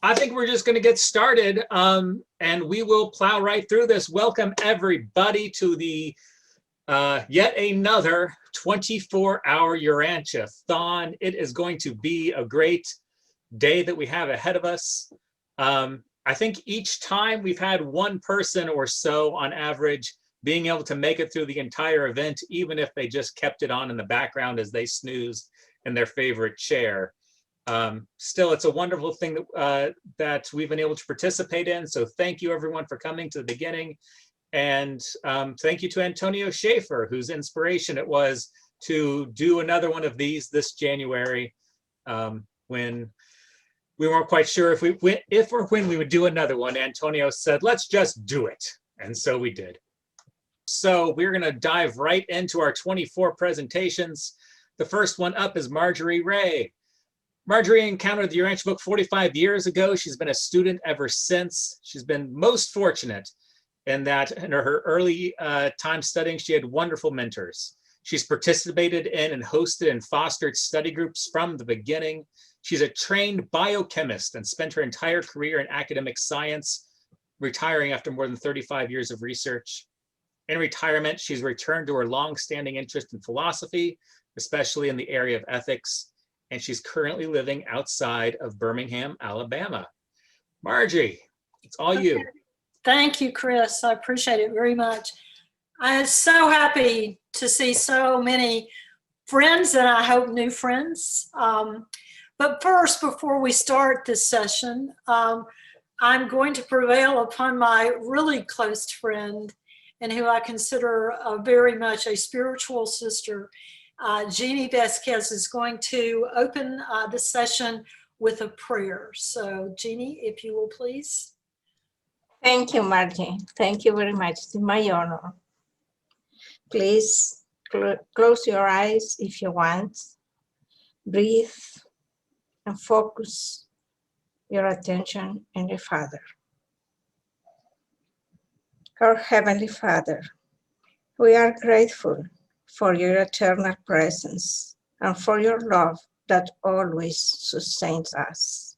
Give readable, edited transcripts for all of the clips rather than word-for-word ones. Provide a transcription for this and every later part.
I think we're just going to get started, and we will plow right through this. Welcome everybody to the yet another 24-hour Urantiathon. It is going to be a great day that we have ahead of us. I think each time we've had one person or so on average being able to make it through the entire event, even if they just kept it on in the background as they snoozed in their favorite chair. Still, it's a wonderful thing that we've been able to participate in. So thank you everyone for coming to the beginning. And thank you to Antonio Schaefer, whose inspiration it was to do another one of these this January, when we weren't quite sure if or when we would do another one. Antonio said, let's just do it. And so we did. So we're going to dive right into our 24 presentations. The first one up is Marjorie Ray. Marjorie encountered the Urantia book 45 years ago. She's been a student ever since. She's been most fortunate in that in her early time studying, she had wonderful mentors. She's participated in and hosted and fostered study groups from the beginning. She's a trained biochemist and spent her entire career in academic science, retiring after more than 35 years of research. In retirement, she's returned to her long-standing interest in philosophy, especially in the area of ethics, and she's currently living outside of Birmingham, Alabama. Marjorie, it's all you. Thank you, Chris. I appreciate it very much. I'm so happy to see so many friends, and I hope new friends. But first, before we start this session, I'm going to prevail upon my really close friend and who I consider very much a spiritual sister. Jeannie Vasquez is going to open the session with a prayer. So Jeannie, if you will please. Thank you, Margie. Thank you very much. It's my honor. Please close your eyes if you want. Breathe and focus your attention on the Father. Our Heavenly Father, we are grateful for your eternal presence and for your love that always sustains us.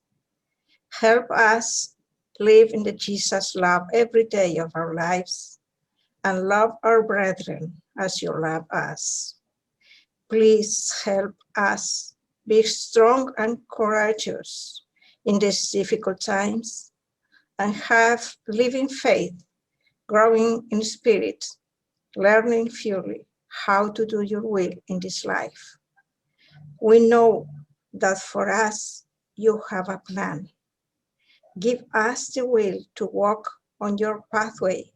Help us live in the Jesus love every day of our lives and love our brethren as you love us. Please help us be strong and courageous in these difficult times and have living faith, growing in spirit, learning fully how to do your will in this life. We know that for us, you have a plan. Give us the will to walk on your pathway.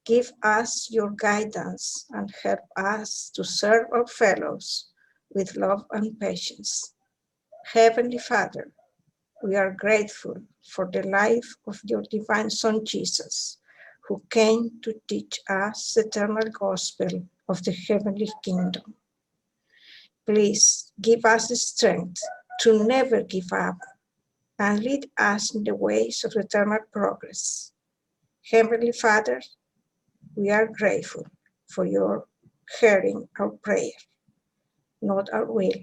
Give us your guidance and help us to serve our fellows with love and patience. Heavenly Father, we are grateful for the life of your divine Son, Jesus, who came to teach us the eternal gospel of the heavenly kingdom. Please give us the strength to never give up and lead us in the ways of eternal progress. Heavenly Father, we are grateful for your hearing our prayer. Not our will,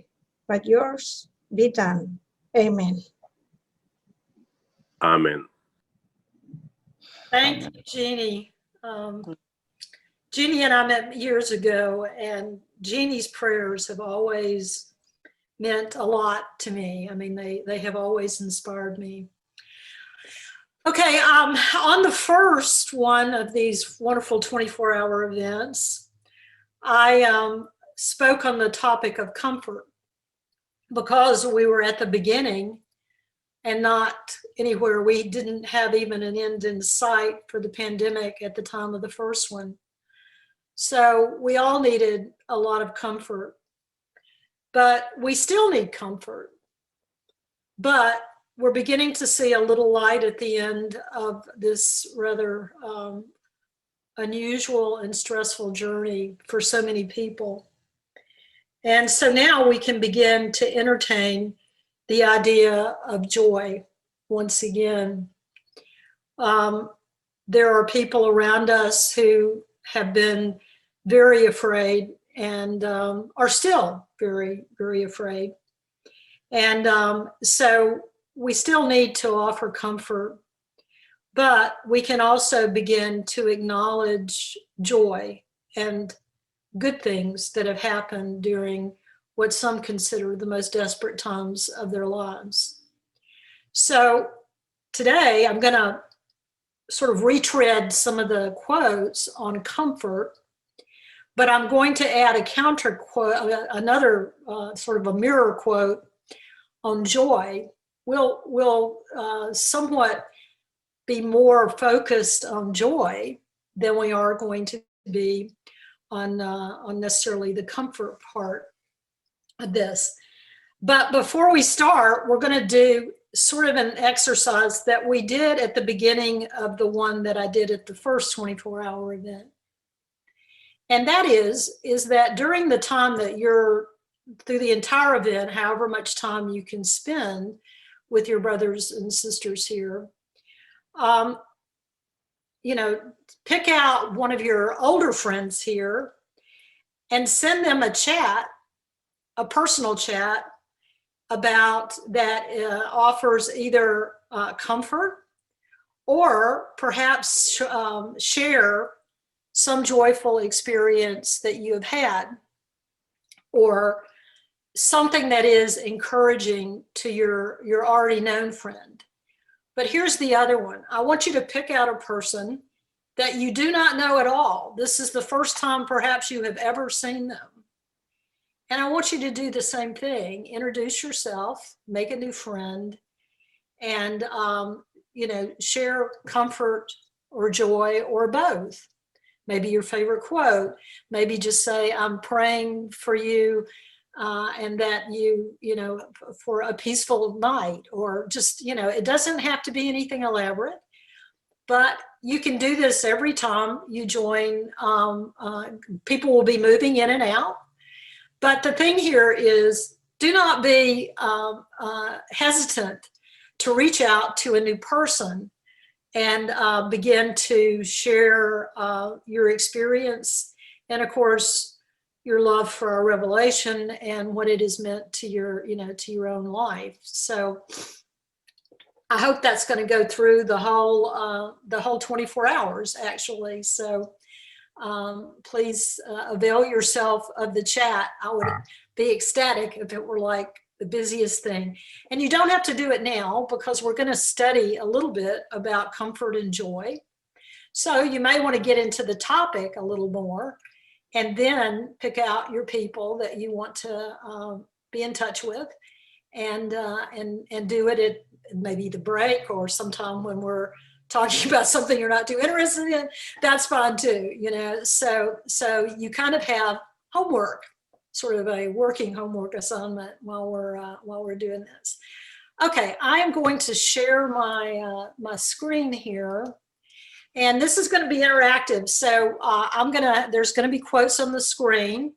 but yours be done. Amen. Amen. Thank you, Jeannie. Jeannie and I met years ago, and Jeannie's prayers have always meant a lot to me. I mean, they have always inspired me. Okay, on the first one of these wonderful 24-hour events, I spoke on the topic of comfort because we were at the beginning and not anywhere. We didn't have even an end in sight for the pandemic at the time of the first one. So we all needed a lot of comfort, but we still need comfort. But we're beginning to see a little light at the end of this rather unusual and stressful journey for so many people. And so now we can begin to entertain the idea of joy once again. There are people around us who have been very afraid and are still very, very afraid. And so we still need to offer comfort, but we can also begin to acknowledge joy and good things that have happened during what some consider the most desperate times of their lives. So today I'm going to sort of retread some of the quotes on comfort, but I'm going to add a counter quote, another sort of a mirror quote on joy. We'll somewhat be more focused on joy than we are going to be on necessarily the comfort part of this. But before we start, we're going to do sort of an exercise that we did at the beginning of the one that I did at the first 24-hour event. And that is that during the time that you're through the entire event, however much time you can spend with your brothers and sisters here, you know, pick out one of your older friends here and send them a chat, a personal chat about that offers either comfort or perhaps share some joyful experience that you have had, or something that is encouraging to your already known friend. But here's the other one. I want you to pick out a person that you do not know at all. This is the first time perhaps you have ever seen them. And I want you to do the same thing. Introduce yourself, make a new friend, and you know, share comfort or joy or both. Maybe your favorite quote. Maybe just say, I'm praying for you and that you know, for a peaceful night, or just, you know, it doesn't have to be anything elaborate, but you can do this every time you join. People will be moving in and out. But the thing here is, do not be hesitant to reach out to a new person and begin to share your experience, and of course your love for our revelation and what it has meant to your, you know, to your own life. So I hope that's going to go through the whole 24 hours actually. So please avail yourself of the chat. I would be ecstatic if it were like the busiest thing. And you don't have to do it now, because we're going to study a little bit about comfort and joy. So you may want to get into the topic a little more, and then pick out your people that you want to be in touch with, and do it at maybe the break, or sometime when we're talking about something you're not too interested in. That's fine too, you know. So you kind of have homework, sort of a working homework assignment while we're doing this. Okay, I am going to share my my screen here, and this is going to be interactive. So there's going to be quotes on the screen,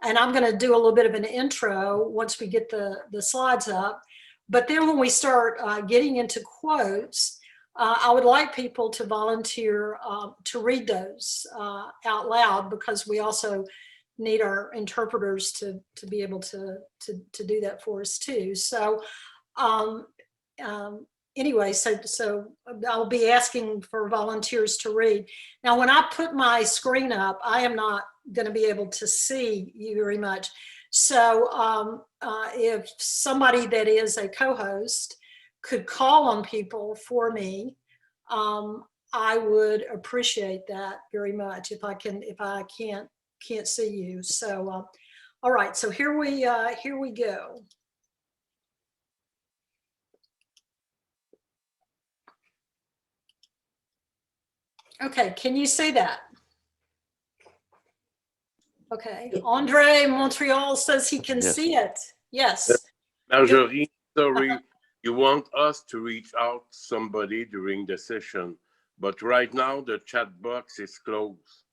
and I'm going to do a little bit of an intro once we get the slides up. But then when we start getting into quotes, I would like people to volunteer to read those out loud, because we also need our interpreters to be able to do that for us too. So anyway, so I'll be asking for volunteers to read. Now, when I put my screen up, I am not going to be able to see you very much. So if somebody that is a co-host could call on people for me, I would appreciate that very much if I can't see you. So all right, so here we go. Okay, can you see that? Okay, Andre Montreal says he can see it. Yes. Marjorie, sorry, you want us to reach out to somebody during the session, but right now the chat box is closed.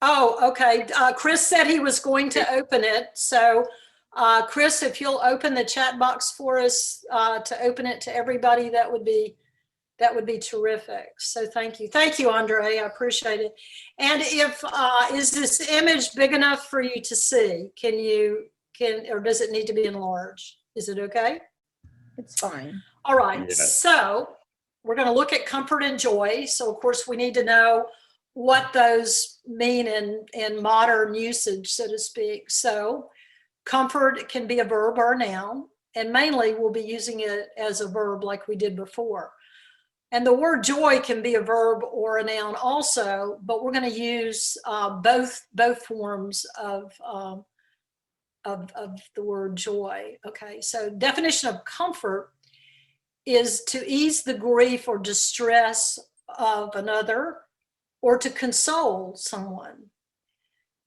Oh, okay. Chris said he was going to open it. So Chris, if you'll open the chat box for us to open it to everybody, that would be terrific. So thank you, Andre. I appreciate it. And if is this image big enough for you to see? Or does it need to be enlarged? Is it okay? It's fine. All right, Yes. so we're going to look at comfort and joy. So of course we need to know what those mean in modern usage, so to speak. So comfort can be a verb or a noun, and mainly we'll be using it as a verb like we did before. And the word joy can be a verb or a noun also, but we're going to use both forms of the word joy. Okay, so definition of comfort is to ease the grief or distress of another or to console someone.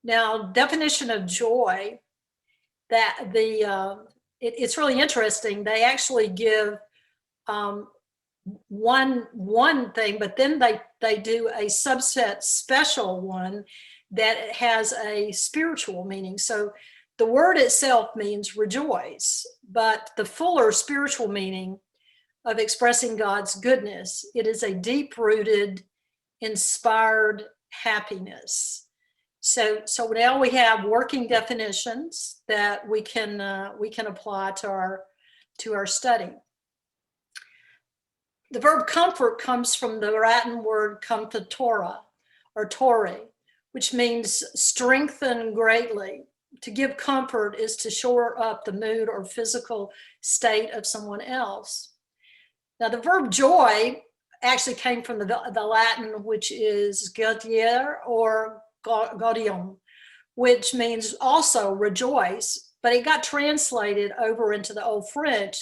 Now, definition of joy, that it's really interesting. They actually give one thing, but then they do a subset special one that has a spiritual meaning. So the word itself means rejoice, but the fuller spiritual meaning of expressing God's goodness, it is a deep-rooted, inspired happiness. So now we have working definitions that we can apply to our study. The verb comfort comes from the Latin word comfortora or tore, which means strengthen greatly. To give comfort is to shore up the mood or physical state of someone else. Now, the verb joy actually came from the Latin, which is gaudere or gaudium, which means also rejoice, but it got translated over into the Old French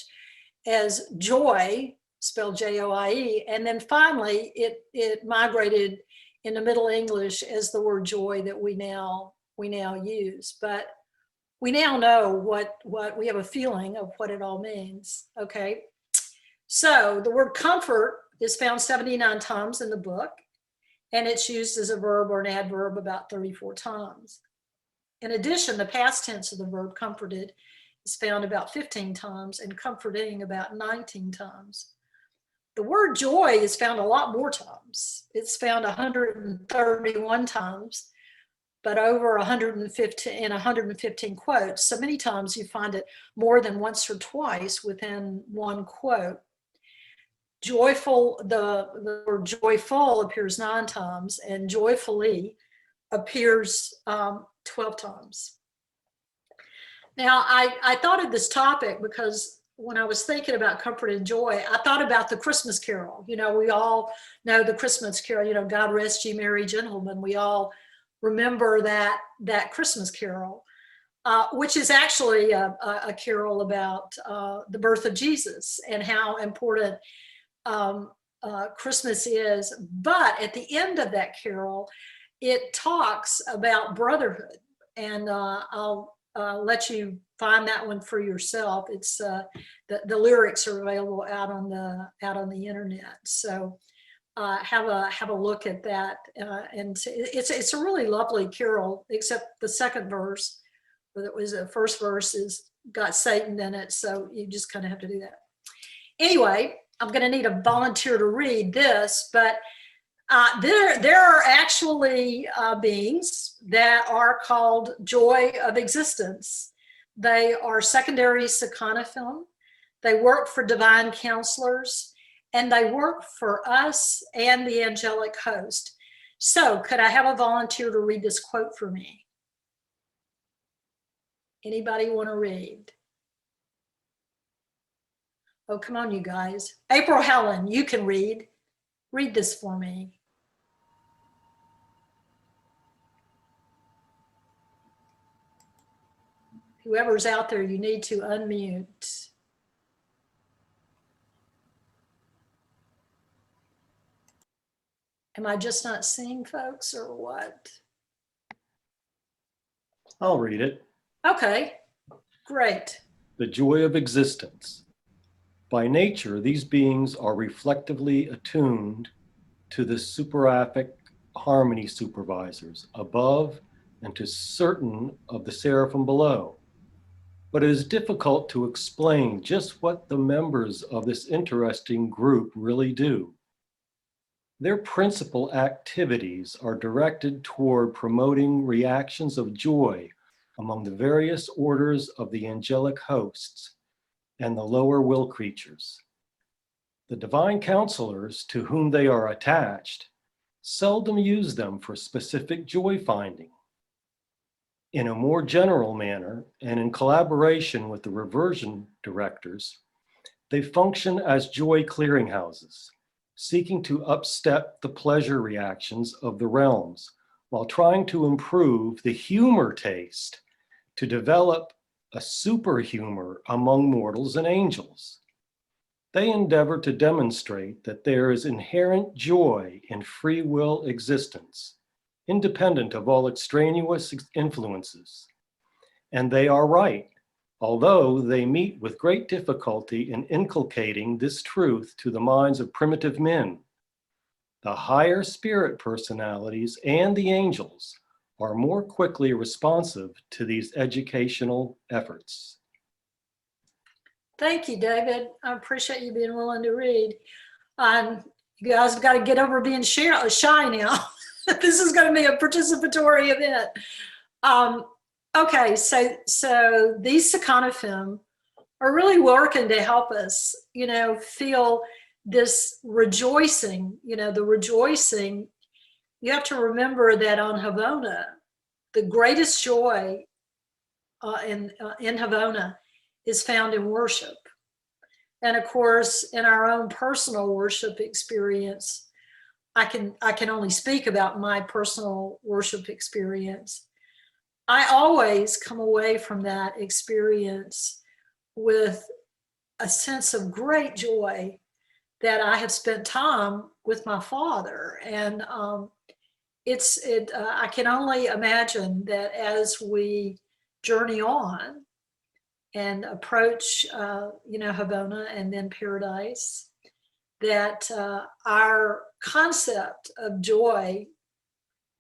as joy, spelled J-O-I-E, and then finally it migrated into Middle English as the word joy that we now use. But we now know what we have a feeling of what it all means. Okay. So the word comfort is found 79 times in the book, and it's used as a verb or an adverb about 34 times. In addition, the past tense of the verb comforted is found about 15 times and comforting about 19 times. The word joy is found a lot more times. It's found 131 times, but over 115 quotes. So many times you find it more than once or twice within one quote. Joyful, the word joyful appears 9 times, and joyfully appears 12 times. Now, I thought of this topic because when I was thinking about comfort and joy, I thought about the Christmas Carol. You know, we all know the Christmas Carol, you know, God rest ye merry gentlemen. We all remember that Christmas Carol, which is actually a carol about the birth of Jesus and how important Christmas is. But at the end of that carol, it talks about brotherhood, and I'll let you find that one for yourself. It's the lyrics are available out on the internet. So have a look at that, and it's a really lovely carol. Except the second verse, but it was the first verse is got Satan in it, so you just kind of have to do that. Anyway, I'm going to need a volunteer to read this, but there are actually beings that are called joy of existence. They are secondary Sakanathon. They work for divine counselors, and they work for us and the angelic host. So could I have a volunteer to read this quote for me? Anybody want to read? Oh, come on, you guys. April Helen, you can read. Read this for me. Whoever's out there, you need to unmute. Am I just not seeing folks or what? I'll read it. Okay, great. The joy of existence. By nature, these beings are reflectively attuned to the superaphic harmony supervisors above and to certain of the seraphim below. But it is difficult to explain just what the members of this interesting group really do. Their principal activities are directed toward promoting reactions of joy among the various orders of the angelic hosts and the lower will creatures. The divine counselors to whom they are attached seldom use them for specific joy finding. In a more general manner, and in collaboration with the reversion directors, they function as joy clearinghouses, seeking to upstep the pleasure reactions of the realms while trying to improve the humor taste to develop a superhumor among mortals and angels. They endeavor to demonstrate that there is inherent joy in free will existence, independent of all extraneous influences. And they are right, although they meet with great difficulty in inculcating this truth to the minds of primitive men. The higher spirit personalities and the angels are more quickly responsive to these educational efforts. Thank you, David. I appreciate you being willing to read. You guys have got to get over being shy now. This is going to be a participatory event. Okay, so these Sakanathim are really working to help us, feel this rejoicing, the rejoicing. You have to remember that on Havona, the greatest joy in Havona is found in worship. And of course, in our own personal worship experience, I can only speak about my personal worship experience. I always come away from that experience with a sense of great joy that I have spent time with my Father. And I can only imagine that as we journey on and approach, Havona and then paradise, that our concept of joy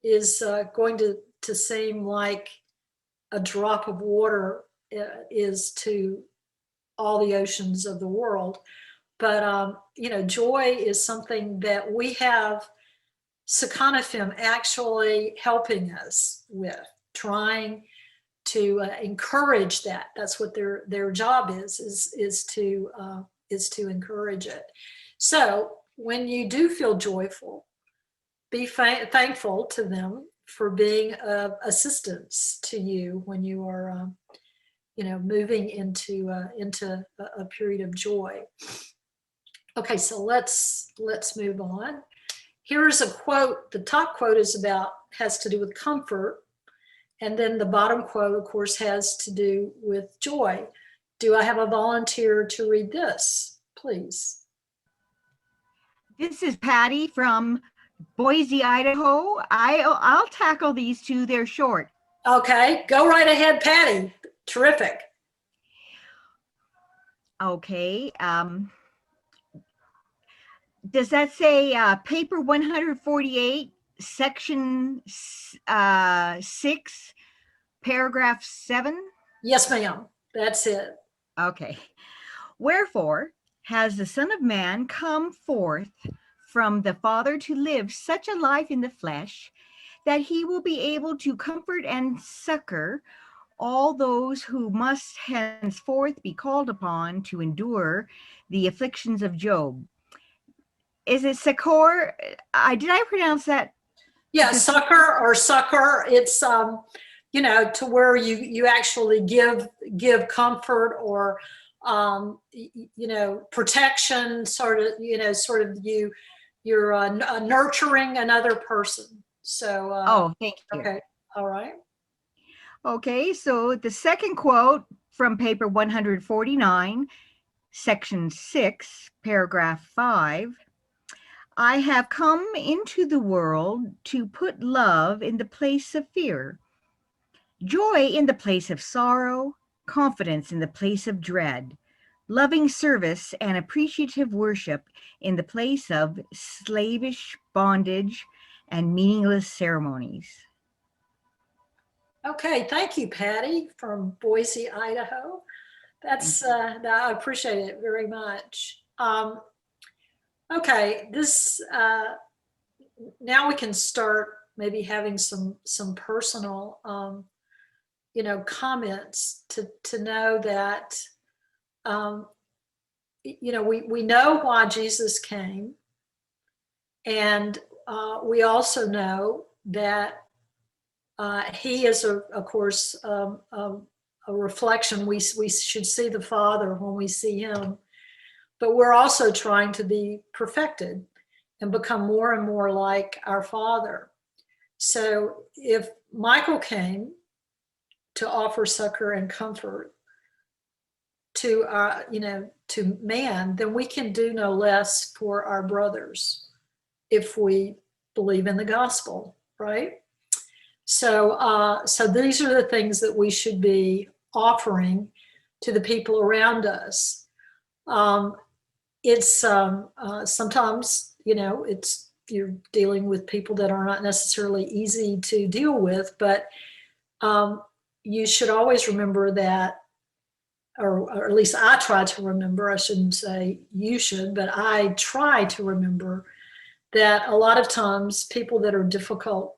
is going to seem like a drop of water is to all the oceans of the world. But, joy is something that we have Sakanathim actually helping us with, trying to encourage that. That's what their job is to encourage it. So when you do feel joyful, be thankful to them for being of assistance to you when you are, moving into a period of joy. Okay, so let's move on. Here's a quote. The top quote has to do with comfort. And then the bottom quote, of course, has to do with joy. Do I have a volunteer to read this, please? This is Patty from Boise, Idaho. I'll tackle these two. They're short. Okay, go right ahead, Patty. Terrific. Okay. Does that say paper 148, section 6, paragraph 7? Yes, ma'am. That's it. Okay. Wherefore has the Son of Man come forth from the Father to live such a life in the flesh that he will be able to comfort and succor all those who must henceforth be called upon to endure the afflictions of Job. Is it succor? Did I pronounce that? Yeah, succor or succor. It's to where you actually give comfort or protection. Sort of you're nurturing another person. So. Thank you. Okay. All right. Okay, so the second quote from paper 149, section 6, paragraph 5. I have come into the world to put love in the place of fear, joy in the place of sorrow, confidence in the place of dread, loving service and appreciative worship in the place of slavish bondage and meaningless ceremonies. Okay, thank you, Patty from Boise, Idaho. That's I appreciate it very much. Okay, this now we can start maybe having some personal comments to know that we know why Jesus came. And we also know that he is, of course, a reflection. We should see the Father when we see him. But we're also trying to be perfected and become more and more like our Father. So if Michael came to offer succor and comfort to to man, then we can do no less for our brothers if we believe in the gospel, right? So so these are the things that we should be offering to the people around us. It's sometimes, it's, you're dealing with people that are not necessarily easy to deal with, but you should always remember that, or at least I try to remember, I shouldn't say you should, but I try to remember that a lot of times people that are difficult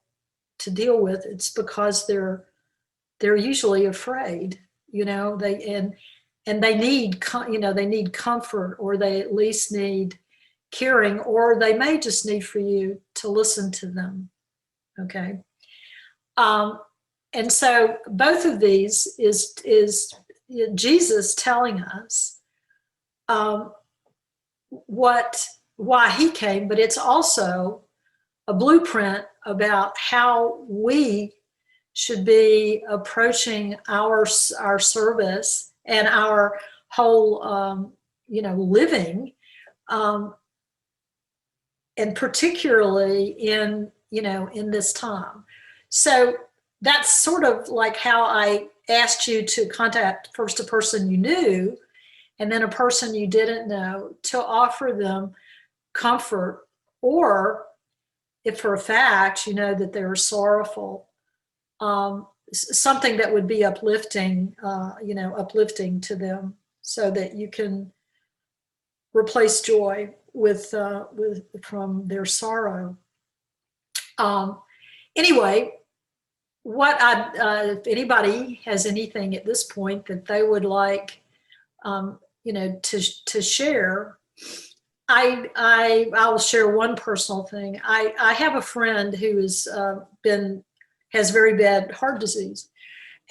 to deal with, it's because they're usually afraid, and they need, they need comfort, or they at least need caring, or they may just need for you to listen to them. Okay. And so both of these is Jesus telling us why he came, but it's also a blueprint about how we should be approaching our service and our whole, living, and particularly in this time. So that's sort of like how I asked you to contact first a person you knew, and then a person you didn't know, to offer them comfort, or if for a fact you know that they're sorrowful, something that would be uplifting, uplifting to them, so that you can replace joy with from their sorrow. Anyway, if anybody has anything at this point that they would like, to share, I will share one personal thing. I have a friend who has very bad heart disease,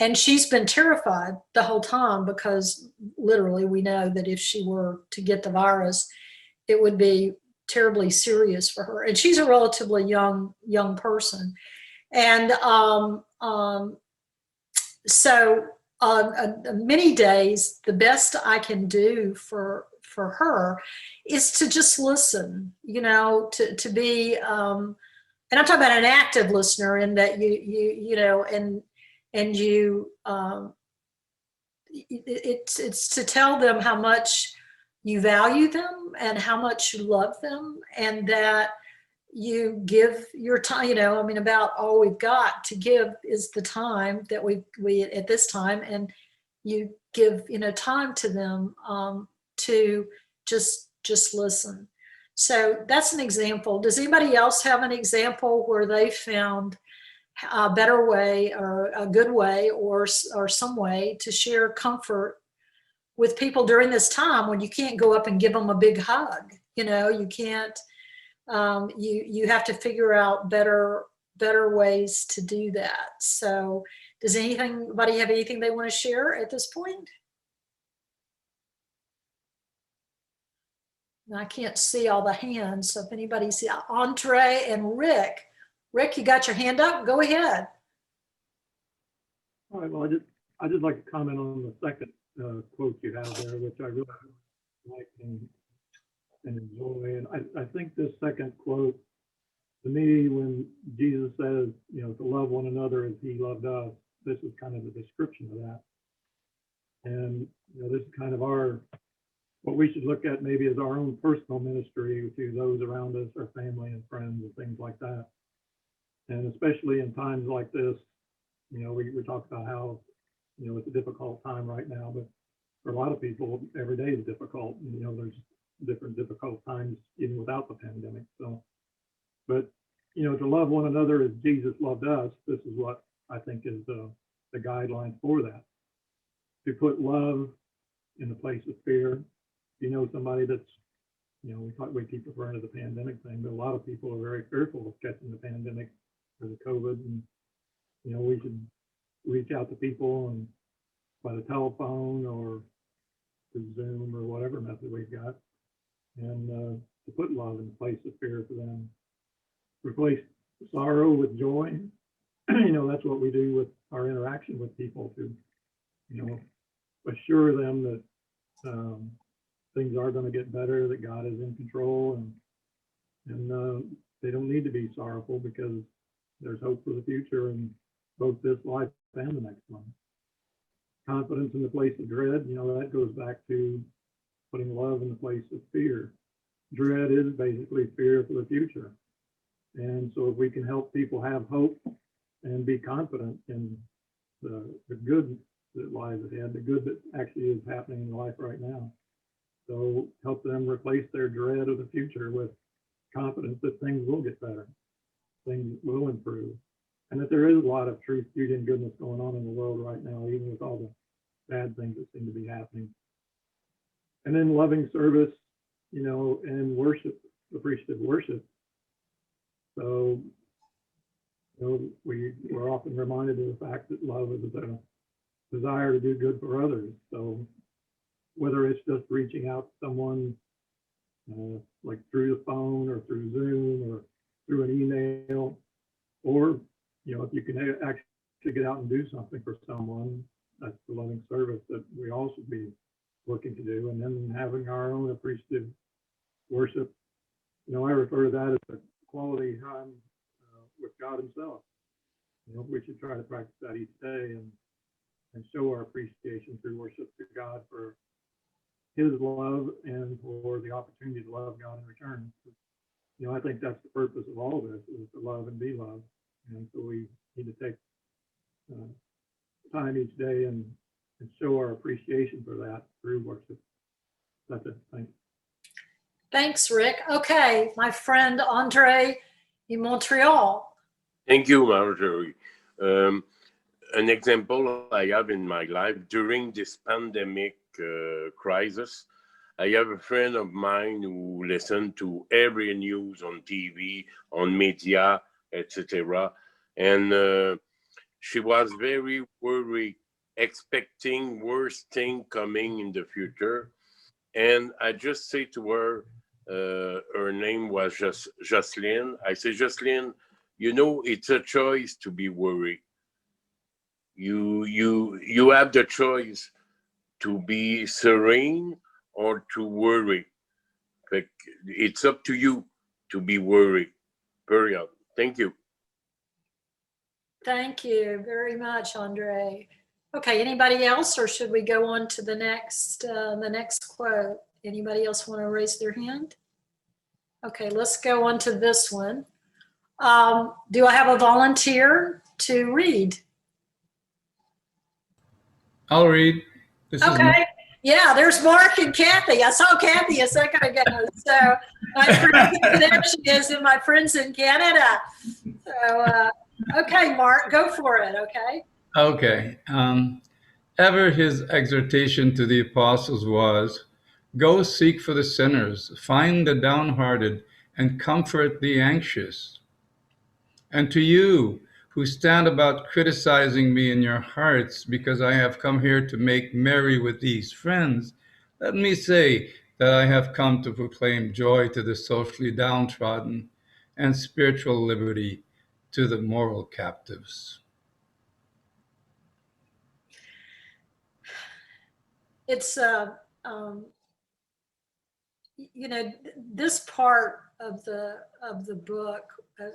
and she's been terrified the whole time, because literally we know that if she were to get the virus, it would be terribly serious for her. And she's a relatively young person. And so on many days, the best I can do for her is to just listen, to be, and I'm talking about an active listener, in that it's to tell them how much you value them and how much you love them, and that you give your time. About all we've got to give is the time that we at this time, and you give time to them, to just listen. So that's an example. Does anybody else have an example where they found a better way, or a good way, or some way to share comfort with people during this time, when you can't go up and give them a big hug? You can't. You have to figure out better ways to do that. So does anybody have anything they want to share at this point? I can't see all the hands, so if anybody see Andre and Rick, you got your hand up? Go ahead. All right. Well, I just like to comment on the second quote you have there, which I really like and enjoy. And I think this second quote, to me, when Jesus says, to love one another as he loved us, this is kind of a description of that. And this is kind of what we should look at maybe as our own personal ministry to those around us, our family and friends and things like that. And especially in times like this, we talk about how, it's a difficult time right now, but for a lot of people, every day is difficult. There's different difficult times even without the pandemic. So, but, to love one another as Jesus loved us, this is what I think is the guideline for that. To put love in the place of fear, you know somebody that's, you know, we keep referring to the pandemic thing, but a lot of people are very fearful of catching the pandemic or the COVID, and you know, we should reach out to people and by the telephone or through Zoom or whatever method we've got, and to put love in place of fear for them. Replace sorrow with joy. You know, that's what we do with our interaction with people, to, you know, assure them that things are going to get better, that God is in control, and they don't need to be sorrowful because there's hope for the future in both this life and the next one. Confidence in the place of dread, you know, that goes back to putting love in the place of fear. Dread is basically fear for the future. And so if we can help people have hope and be confident in the good that lies ahead, the good that actually is happening in life right now. So help them replace their dread of the future with confidence that things will get better, things will improve, and that there is a lot of truth, beauty, and goodness going on in the world right now, even with all the bad things that seem to be happening. And then loving service, you know, and worship, appreciative worship. So, you know, we're often reminded of the fact that love is a desire to do good for others. So whether it's just reaching out to someone like through the phone or through Zoom or through an email, or, you know, if you can actually get out and do something for someone, that's the loving service that we all should be looking to do. And then having our own appreciative worship, you know, I refer to that as a quality time with God himself. You know, we should try to practice that each day and show our appreciation through worship to God for his love and for the opportunity to love God in return. You know, I think that's the purpose of all of this, is to love and be loved. And so we need to take time each day and show our appreciation for that through worship. That's it. Thanks. Thanks, Rick. Okay, my friend Andre in Montreal. Thank you, Marjorie. An example I have in my life during this pandemic crisis, I have a friend of mine who listened to every news on TV, on media, etc. And she was very worried, expecting worse thing coming in the future. And I just say to her, her name was Jocelyn. I say, Jocelyn, you know, it's a choice to be worried. You have the choice to be serene or to worry. Like, it's up to you to be worried. Period. Thank you. Thank you very much, Andre. Okay, anybody else, or should we go on to the next quote? Anybody else want to raise their hand? Okay, let's go on to this one. Do I have a volunteer to read? I'll read. This okay. Yeah, there's Mark and Kathy. I saw Kathy a second ago. So my friend, there she is, and my friends in Canada. So, okay, Mark, go for it, okay? Okay. Ever his exhortation to the apostles was, go seek for the sinners, find the downhearted, and comfort the anxious. And to you who stand about criticizing me in your hearts because I have come here to make merry with these friends, let me say that I have come to proclaim joy to the socially downtrodden and spiritual liberty to the moral captives. It's, you know, this part of the book,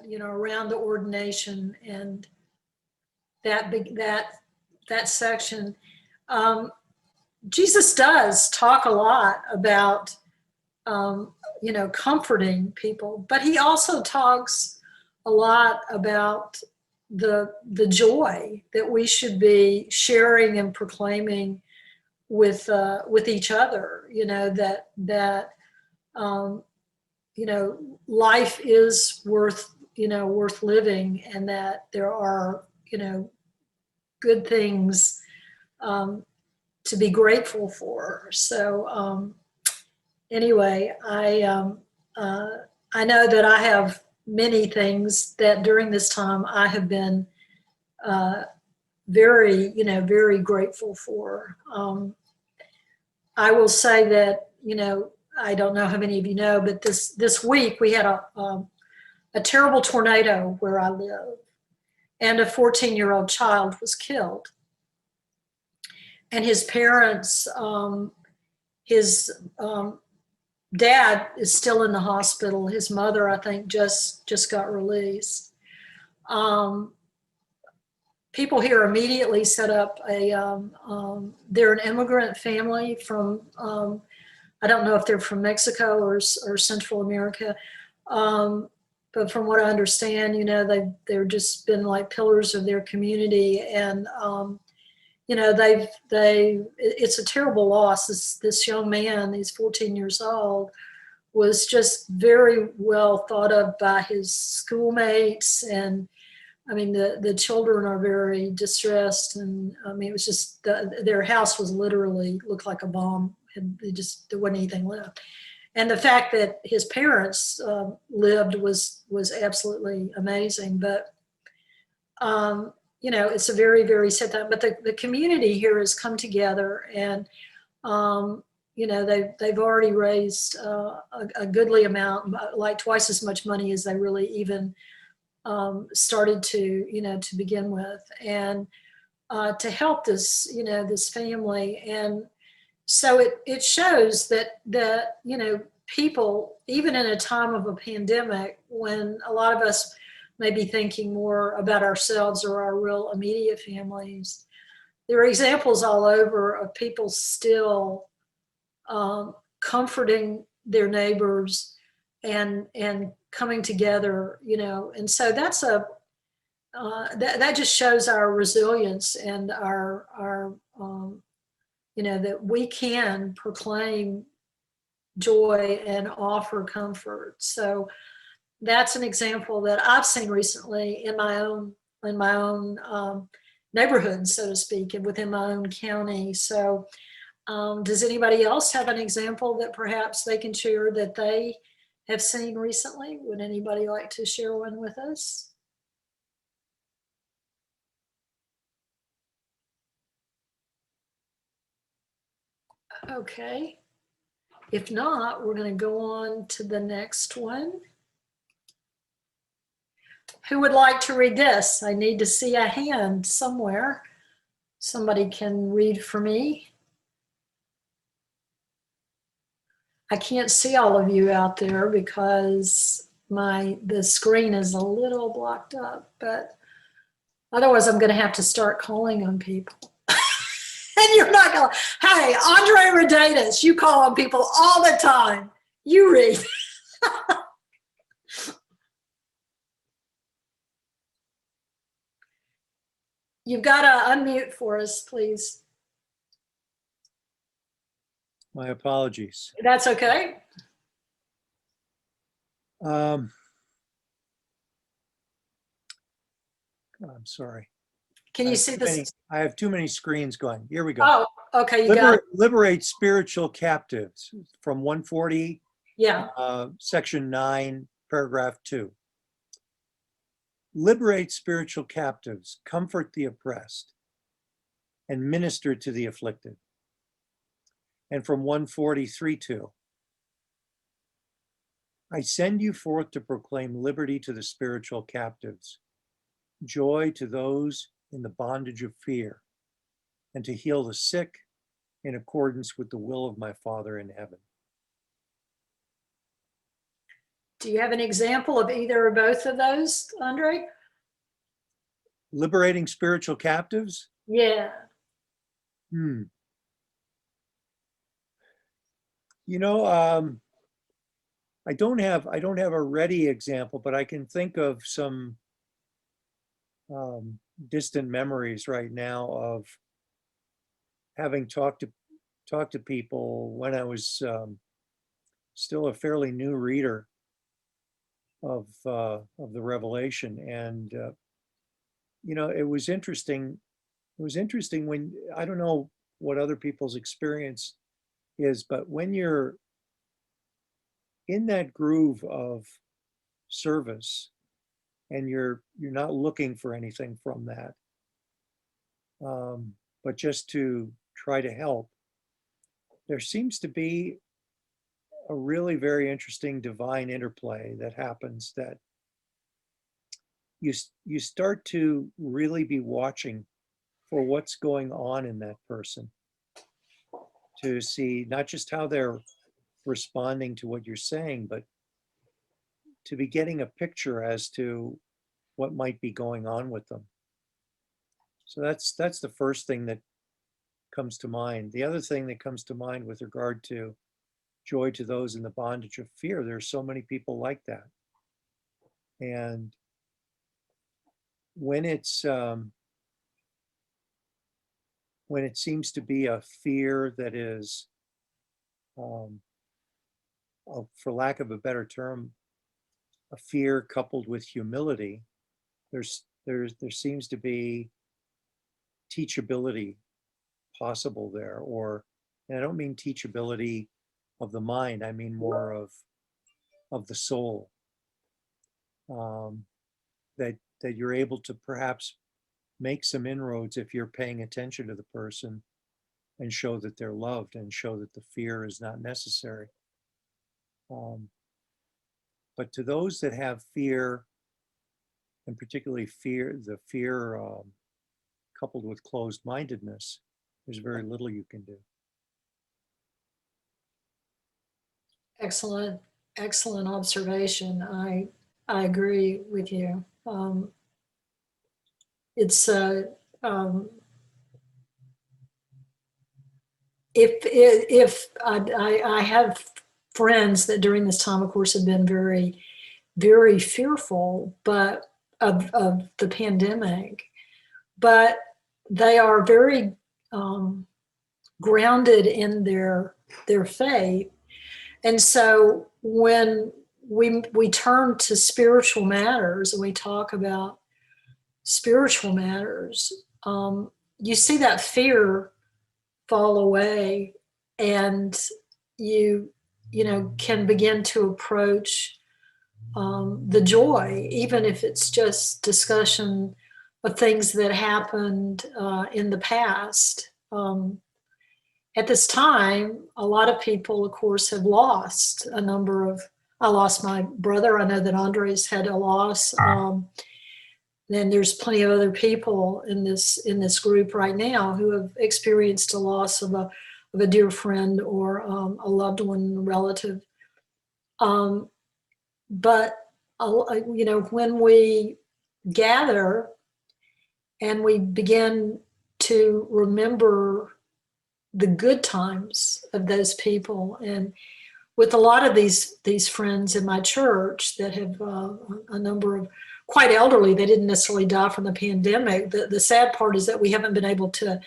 you know, around the ordination and that section, Jesus does talk a lot about, you know, comforting people, but he also talks a lot about the joy that we should be sharing and proclaiming with each other. You know, that you know, life is worth living, and that there are, you know, good things to be grateful for. So anyway, I know that I have many things that during this time I have been very, very grateful for. I will say that, I don't know how many of you know, but this week we had a terrible tornado where I live, and a 14-year-old child was killed. And his parents, his dad is still in the hospital. His mother, I think, just got released. People here immediately set up they're an immigrant family from, I don't know if they're from Mexico or Central America. But from what I understand, they've just been like pillars of their community. And, it's a terrible loss. This young man, he's 14 years old, was just very well thought of by his schoolmates. And I mean, the children are very distressed. And I mean, it was just, their house was literally looked like a bomb. There wasn't anything left. And the fact that his parents lived was absolutely amazing. But, it's a very, very sad time. But the community here has come together, and, they've already raised a goodly amount, like twice as much money as they really even started to begin with, and to help this family. And so it shows that people, even in a time of a pandemic, when a lot of us may be thinking more about ourselves or our real immediate families, there are examples all over of people still comforting their neighbors and coming together, and so that's that just shows our resilience and our that we can proclaim joy and offer comfort. So that's an example that I've seen recently in my own neighborhood, so to speak, and within my own county. So does anybody else have an example that perhaps they can share that they have seen recently? Would anybody like to share one with us? Okay. If not, we're going to go on to the next one. Who would like to read this? I need to see a hand somewhere. Somebody can read for me. I can't see all of you out there because the screen is a little blocked up, but otherwise I'm going to have to start calling on people. And you're not going, hey, Andre Rodatus, you call on people all the time. You read. You've got to unmute for us, please. My apologies. That's okay. I'm sorry. Can you see this? I have too many screens going. Here we go. Oh, okay. You got it. Liberate spiritual captives from 140, Yeah. section 9, paragraph 2. Liberate spiritual captives, comfort the oppressed, and minister to the afflicted. And from 143:2, I send you forth to proclaim liberty to the spiritual captives, joy to those in the bondage of fear, and to heal the sick in accordance with the will of my Father in heaven. Do you have an example of either or both of those, Andre? Liberating spiritual captives? Yeah. I don't have a ready example, but I can think of some distant memories right now of having talked to people when I was still a fairly new reader of the Revelation, and it was interesting. It was interesting when, I don't know what other people's experience is, but when you're in that groove of service, and you're not looking for anything from that, but just to try to help, there seems to be a really very interesting divine interplay that happens, that you start to really be watching for what's going on in that person, to see not just how they're responding to what you're saying, but to be getting a picture as to what might be going on with them. So that's the first thing that comes to mind. The other thing that comes to mind with regard to joy to those in the bondage of fear, there's so many people like that. And when it seems to be a fear that is, for lack of a better term, a fear coupled with humility, there seems to be teachability possible there. Or, and I don't mean teachability of the mind, I mean more of the soul. That you're able to perhaps make some inroads if you're paying attention to the person, and show that they're loved, and show that the fear is not necessary. But to those that have fear, and particularly the fear coupled with closed-mindedness, there's very little you can do. Excellent, excellent observation. I agree with you. It's if I have friends that during this time, of course, have been very, very fearful, but of the pandemic, but they are very grounded in their faith. And so when we turn to spiritual matters and we talk about spiritual matters, you see that fear fall away, and you can begin to approach the joy, even if it's just discussion of things that happened in the past. At this time, a lot of people, of course, have lost a number of. I lost my brother. I know that Andres had a loss. Then there's plenty of other people in this group right now who have experienced a loss of a dear friend or a loved one, a relative. But when we gather and we begin to remember the good times of those people, and with a lot of these friends in my church that have a number of quite elderly, they didn't necessarily die from the pandemic. The sad part is that we haven't been able to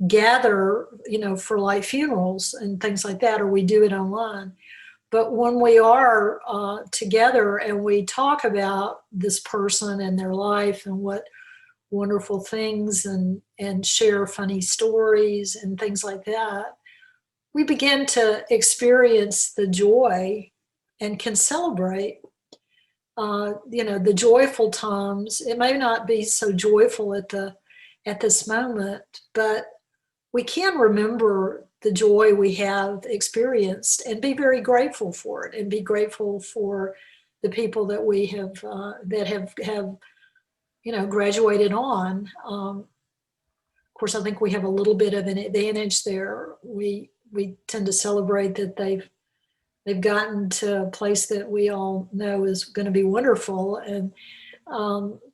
gather, for like funerals and things like that, or we do it online. But when we are together and we talk about this person and their life and what wonderful things and share funny stories and things like that, we begin to experience the joy and can celebrate the joyful times. It may not be so joyful at this moment, but we can remember the joy we have experienced and be very grateful for it, and be grateful for the people that we have that have graduated on. Of course, I think we have a little bit of an advantage there. We tend to celebrate that they've gotten to a place that we all know is going to be wonderful, and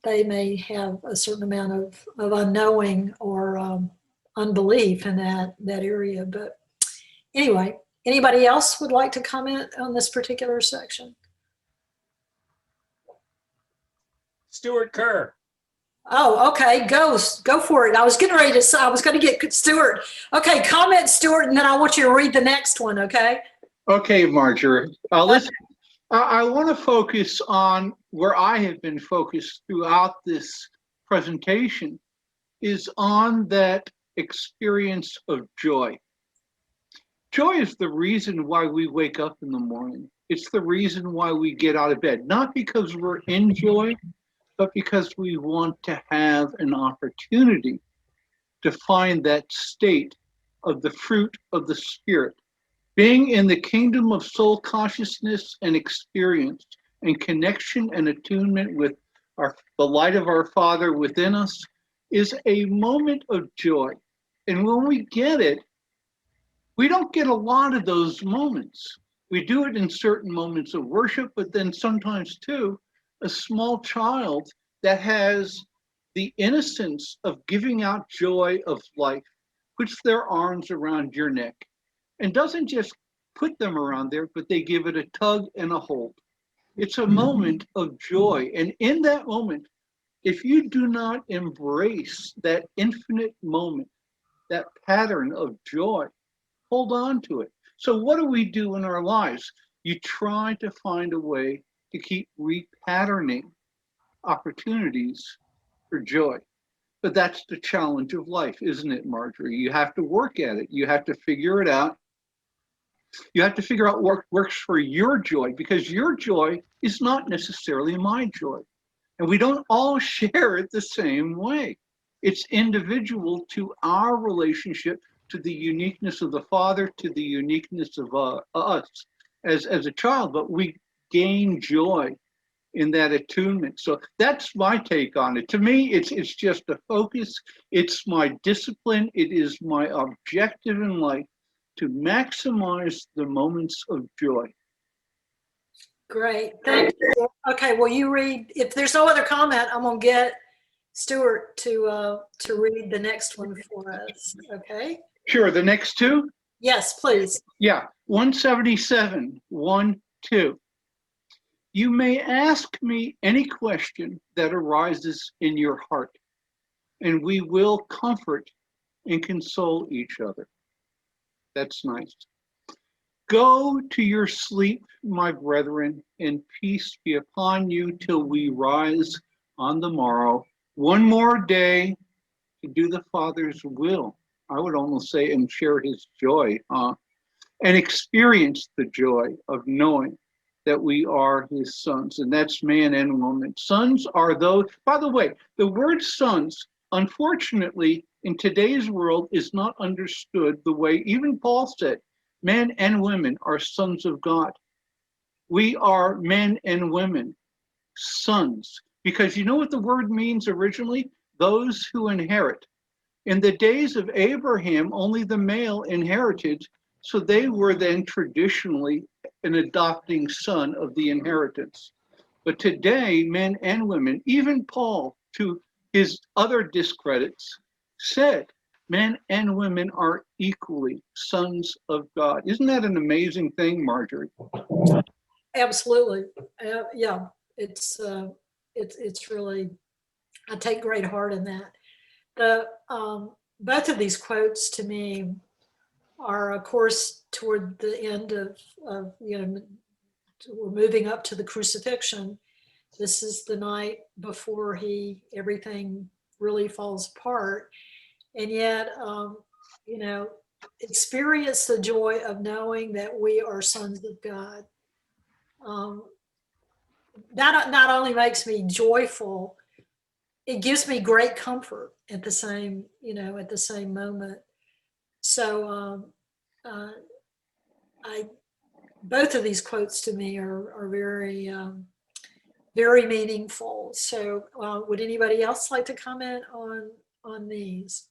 they may have a certain amount of unknowing or unbelief in that area. But anyway, anybody else would like to comment on this particular section? Stuart Kerr. Oh, okay, go for it. I was getting ready to. I was going to get Stuart. Okay, comment, Stuart, and then I want you to read the next one. Okay. Okay, Marjorie. Listen, I want to focus on where I have been focused throughout this presentation, is on that experience of joy. Joy is the reason why we wake up in the morning. It's the reason why we get out of bed, not because we're in joy, but because we want to have an opportunity to find that state of the fruit of the Spirit. Being in the kingdom of soul consciousness and experience and connection and attunement with the light of our Father within us is a moment of joy. And when we get it, we don't get a lot of those moments. We do it in certain moments of worship, but then sometimes too, a small child that has the innocence of giving out joy of life puts their arms around your neck and doesn't just put them around there, but they give it a tug and a hold. It's a moment of joy. And in that moment, if you do not embrace that infinite moment, that pattern of joy, hold on to it. So what do we do in our lives? You try to find a way to keep repatterning opportunities for joy. But that's the challenge of life, isn't it, Marjorie? You have to work at it. You have to figure it out. You have to figure out what works for your joy, because your joy is not necessarily my joy. And we don't all share it the same way. It's individual to our relationship, to the uniqueness of the Father, to the uniqueness of us as a child. But we gain joy in that attunement. So that's my take on it. To me, it's just a focus. It's my discipline. It is my objective in life to maximize the moments of joy. Great, thank you. Okay, well, you read, if there's no other comment, I'm gonna get Stuart to read the next one for us, okay? Sure, the next two? Yes, please. Yeah, 177, 1, 2. You may ask me any question that arises in your heart, and we will comfort and console each other. That's nice. Go to your sleep, my brethren, and peace be upon you till we rise on the morrow. One more day to do the Father's will. I would almost say, and share his joy, and experience the joy of knowing that we are his sons, and that's man and woman. Sons are those, by the way, the word sons, unfortunately, in today's world is not understood the way even Paul said, men and women are sons of God. We are men and women, sons, because you know what the word means originally? Those who inherit. In the days of Abraham, only the male inherited, so they were then traditionally an adopting son of the inheritance. But today, men and women, even Paul, to his other discredits, said men and women are equally sons of God. Isn't that an amazing thing, Marjorie? Absolutely. Yeah, it's really, I take great heart in that. The both of these quotes to me are, of course, toward the end of we're moving up to the crucifixion. This is the night before everything really falls apart. And yet, experience the joy of knowing that we are sons of God. That not only makes me joyful, it gives me great comfort at the same moment. So both of these quotes to me are very, very meaningful. So would anybody else like to comment on these?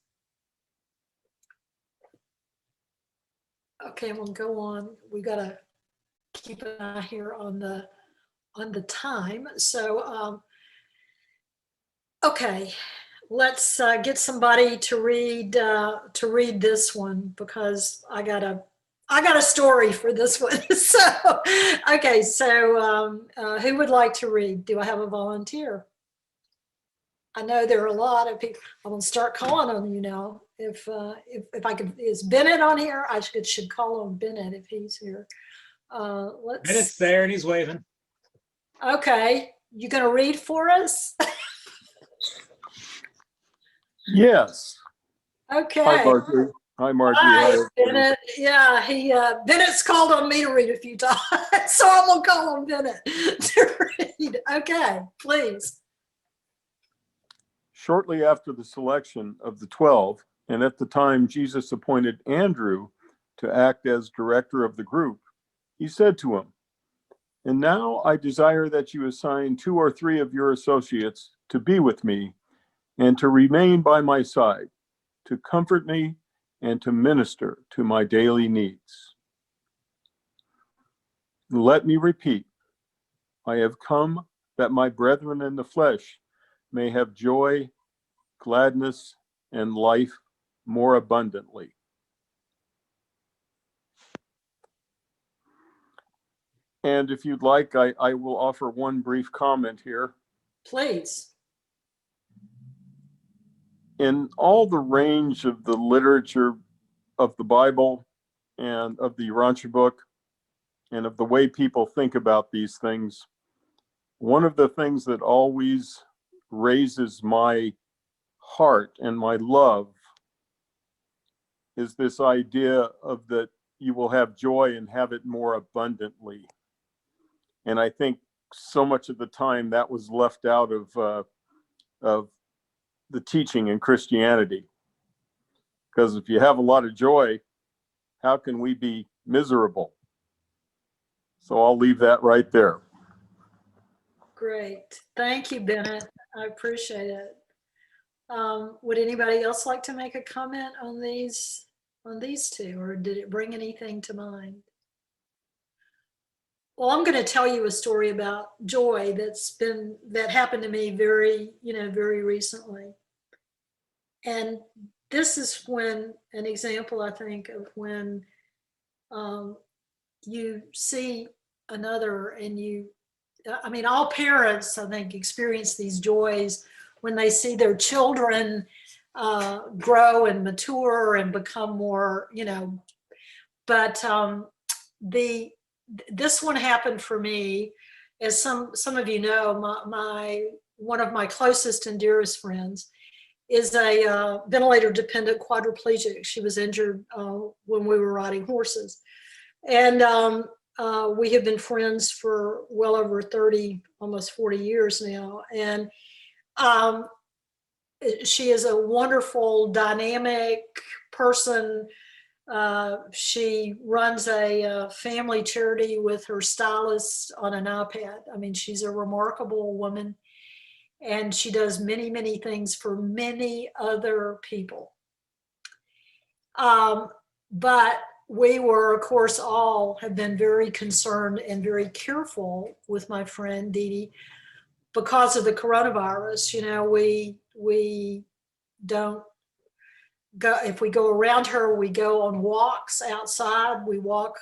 Okay, I'm gonna go on. We gotta keep an eye here on the time. So okay, let's get somebody to read this one, because I got a story for this one. So okay, so who would like to read? Do I have a volunteer? I know there are a lot of people. I'm gonna start calling on you now. If I could, is Bennett on here? I should call on Bennett if he's here. Bennett's there and he's waving. Okay, you gonna read for us? Yes. Okay. Hi, Marjorie. Hi, Marjorie. Hi, Hi. Bennett. Yeah, Bennett's called on me to read a few times, so I'm gonna call on Bennett to read. Okay, please. Shortly after the selection of the 12, and at the time Jesus appointed Andrew to act as director of the group, he said to him, "And now I desire that you assign 2 or 3 of your associates to be with me and to remain by my side, to comfort me and to minister to my daily needs." Let me repeat, I have come that my brethren in the flesh may have joy, gladness, and life more abundantly. And if you'd like, I will offer one brief comment here. Please. In all the range of the literature of the Bible and of the Urantia book and of the way people think about these things, one of the things that always raises my heart and my love is this idea of that you will have joy and have it more abundantly. And I think so much of the time that was left out of the teaching in Christianity. Because if you have a lot of joy, how can we be miserable? So I'll leave that right there. Great. Thank you, Bennett. I appreciate it. Would anybody else like to make a comment on these two, or did it bring anything to mind? Well, I'm going to tell you a story about joy that happened to me very recently. And this is when an example, I think, of when you see another and all parents, I think, experience these joys when they see their children grow and mature and become more, but this one happened for me, as some of you know, one of my closest and dearest friends is a ventilator dependent quadriplegic. She was injured when we were riding horses. And we have been friends for well over 30, almost 40 years now. And she is a wonderful, dynamic person. She runs a family charity with her stylist on an iPad. I mean, she's a remarkable woman, and she does many, many things for many other people. But we were, of course, all have been very concerned and very careful with my friend Dee Dee because of the coronavirus. We don't go, if we go around her, we go on walks outside. We walk,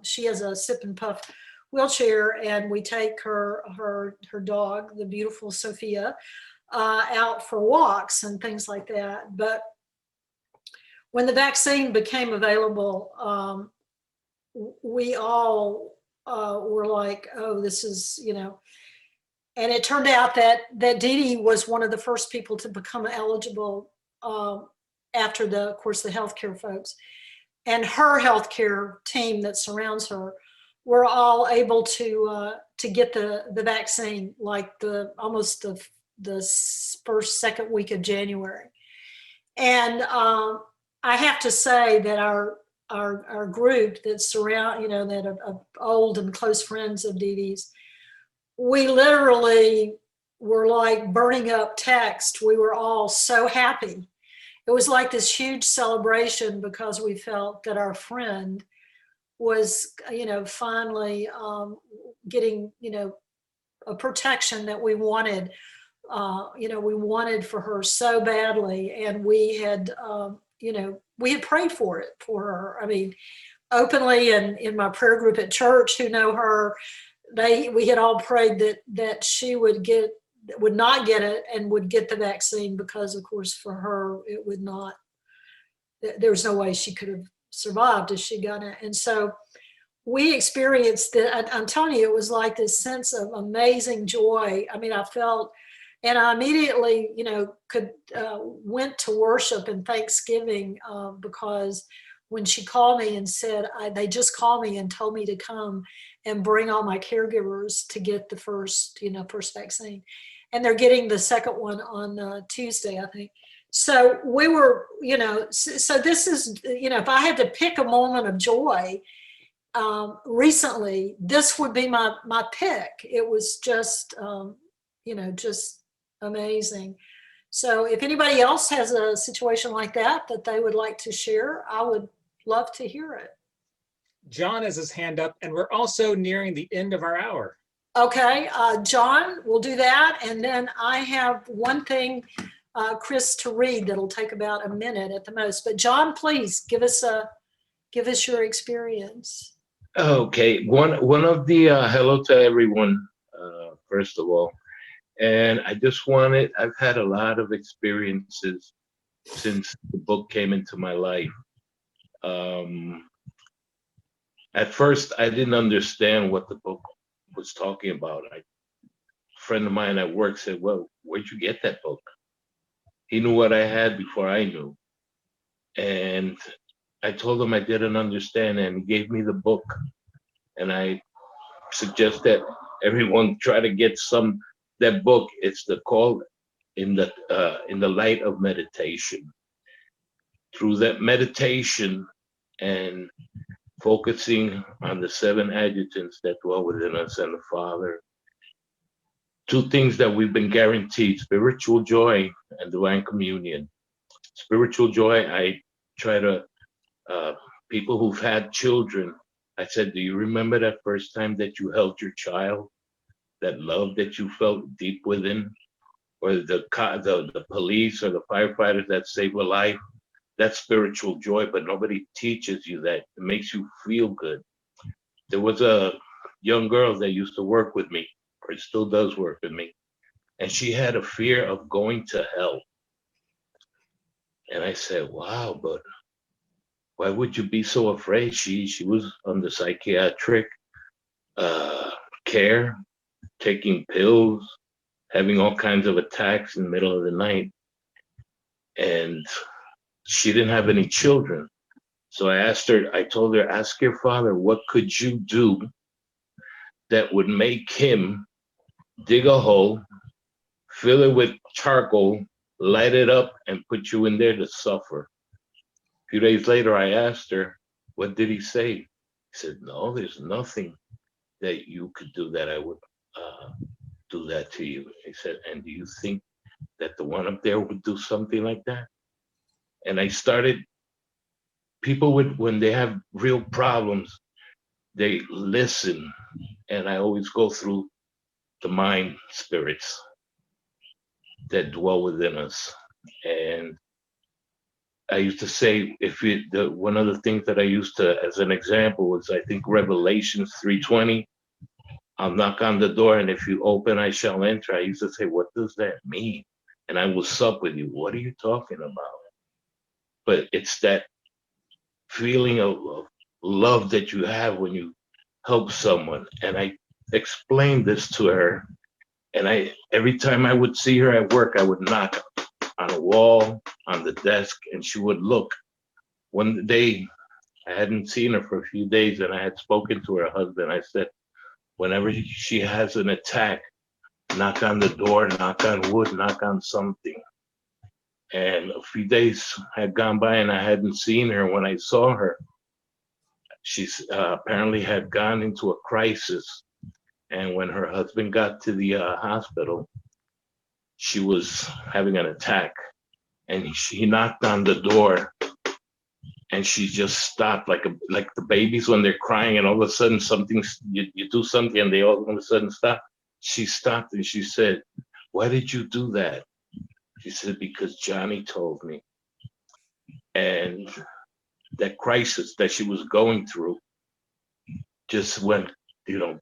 she has a sip and puff wheelchair, and we take her dog, the beautiful Sophia, out for walks and things like that. But when the vaccine became available, we all were like, oh, this is, and it turned out that Dee Dee was one of the first people to become eligible after of course, the healthcare folks. And her healthcare team that surrounds her were all able to get the vaccine, like almost the second week of January. And I have to say that our group that surround, that are old and close friends of Dee Dee's, we literally were like burning up text. We were all so happy. It was like this huge celebration because we felt that our friend was, finally getting, a protection that we wanted. We wanted for her so badly, and we had, we had prayed for her. I mean, openly, and in my prayer group at church, who know her, we had all prayed that she would not get it and would get the vaccine, because of course for her it would not, there's no way she could have survived if she got it. And so we experienced that. I'm telling you, it was like this sense of amazing joy. I mean, I felt And I immediately, went to worship and Thanksgiving because when she called me and said, they just called me and told me to come and bring all my caregivers to get the first vaccine. And they're getting the second one on Tuesday, I think. So we were, so this is, if I had to pick a moment of joy recently, this would be my pick. It was just, just amazing. So if anybody else has a situation like that they would like to share, I would love to hear it. John has his hand up, and we're also nearing the end of our hour. Okay, John, we'll do that. And then I have one thing, Chris, to read that'll take about a minute at the most. But John, please give us your experience. Okay, one of the hello to everyone, first of all. And I just I've had a lot of experiences since the book came into my life. At first, I didn't understand what the book was talking about. A friend of mine at work said, well, where'd you get that book? He knew what I had before I knew. And I told him I didn't understand, and he gave me the book. And I suggest that everyone try to get that book. It's called in the Light of Meditation. Through that meditation and focusing on the 7 adjutants that dwell within us and the Father, 2 things that we've been guaranteed: spiritual joy and divine communion. Spiritual joy, I try to, people who've had children, I said, do you remember that first time that you held your child? That love that you felt deep within? Or the police or the firefighters that save a life? That's spiritual joy, but nobody teaches you that. It makes you feel good. There was a young girl that used to work with me, or still does work with me, and she had a fear of going to hell. And I said, wow, but why would you be so afraid? She was under psychiatric care, taking pills, having all kinds of attacks in the middle of the night. And she didn't have any children. So I told her, ask your father, what could you do that would make him dig a hole, fill it with charcoal, light it up, and put you in there to suffer? A few days later, I asked her, what did he say? He said, no, there's nothing that you could do that I would do that to you. He said, and do you think that the one up there would do something like that? And I started, people when they have real problems, they listen. And I always go through the mind spirits that dwell within us. And I used to say, one of the things that I used to, as an example, was I think Revelations 3:20, I'll knock on the door, and if you open, I shall enter. I used to say, what does that mean? And I will sup with you. What are you talking about? But it's that feeling of love that you have when you help someone. And I explained this to her. And every time I would see her at work, I would knock on a wall, on the desk, and she would look. One day, I hadn't seen her for a few days, and I had spoken to her husband. I said, whenever she has an attack, knock on the door, knock on wood, knock on something. And a few days had gone by and I hadn't seen her. When I saw her, she's apparently had gone into a crisis. And when her husband got to the hospital, she was having an attack. And he knocked on the door, and she just stopped, like the babies when they're crying, and all of a sudden you do something and they all of a sudden stop. She stopped and she said, why did you do that? She said, because Johnny told me. And that crisis that she was going through just went,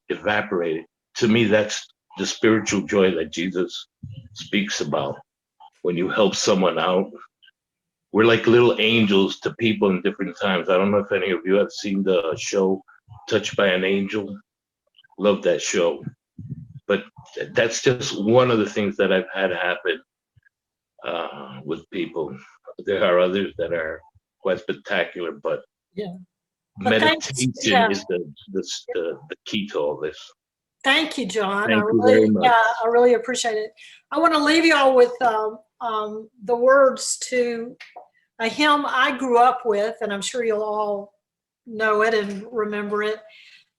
evaporated. To me, that's the spiritual joy that Jesus speaks about. When you help someone out, we're like little angels to people in different times. I don't know if any of you have seen the show Touched by an Angel. Love that show. but that's just one of the things that I've had happen with people. There are others that are quite spectacular, but Yeah. But thanks, meditation yeah. is the key to all this. Thank you, John. Thank you very much. Yeah, I really appreciate it. I want to leave you all with the words to a hymn I grew up with, and I'm sure you'll all know it and remember it.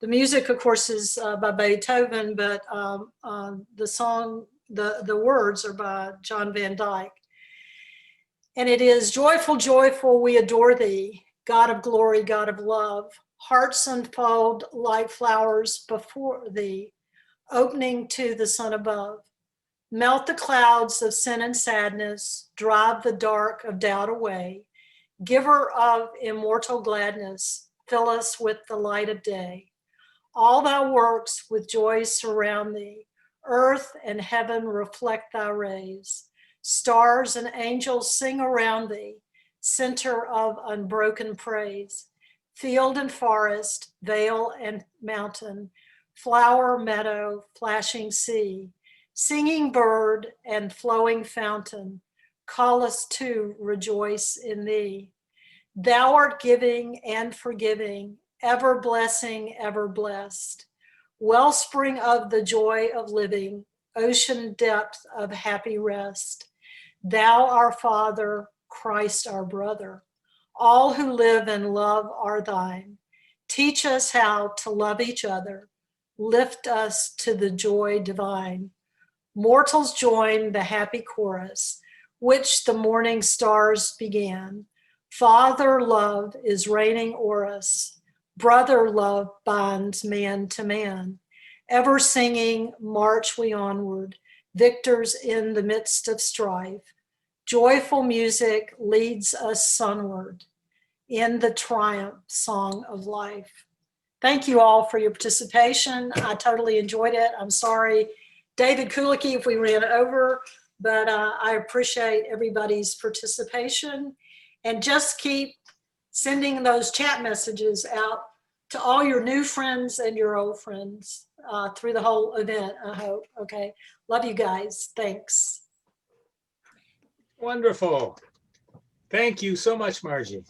The music, of course, is by Beethoven, but the song, the words are by John Van Dyke. And it is, joyful, joyful, we adore thee, God of glory, God of love. Hearts unfold like flowers before thee, opening to the sun above. Melt the clouds of sin and sadness, drive the dark of doubt away. Giver of immortal gladness, fill us with the light of day. All thy works with joy surround thee. Earth and heaven reflect thy rays. Stars and angels sing around thee, center of unbroken praise. Field and forest, vale and mountain, flower, meadow, flashing sea, singing bird and flowing fountain, call us to rejoice in thee. Thou art giving and forgiving, ever blessing, ever blessed. Wellspring of the joy of living, ocean depth of happy rest. Thou our Father, Christ our brother. All who live and love are thine. Teach us how to love each other. Lift us to the joy divine. Mortals join the happy chorus, which the morning stars began. Father love is reigning o'er us. Brother love binds man to man. Ever singing, march we onward, victors in the midst of strife. Joyful music leads us sunward in the triumph song of life. Thank you all for your participation. I totally enjoyed it. I'm sorry, David Kulicki, if we ran over, but I appreciate everybody's participation. And just keep sending those chat messages out to all your new friends and your old friends through the whole event, I hope. Okay. Love you guys. Thanks. Wonderful. Thank you so much, Margie.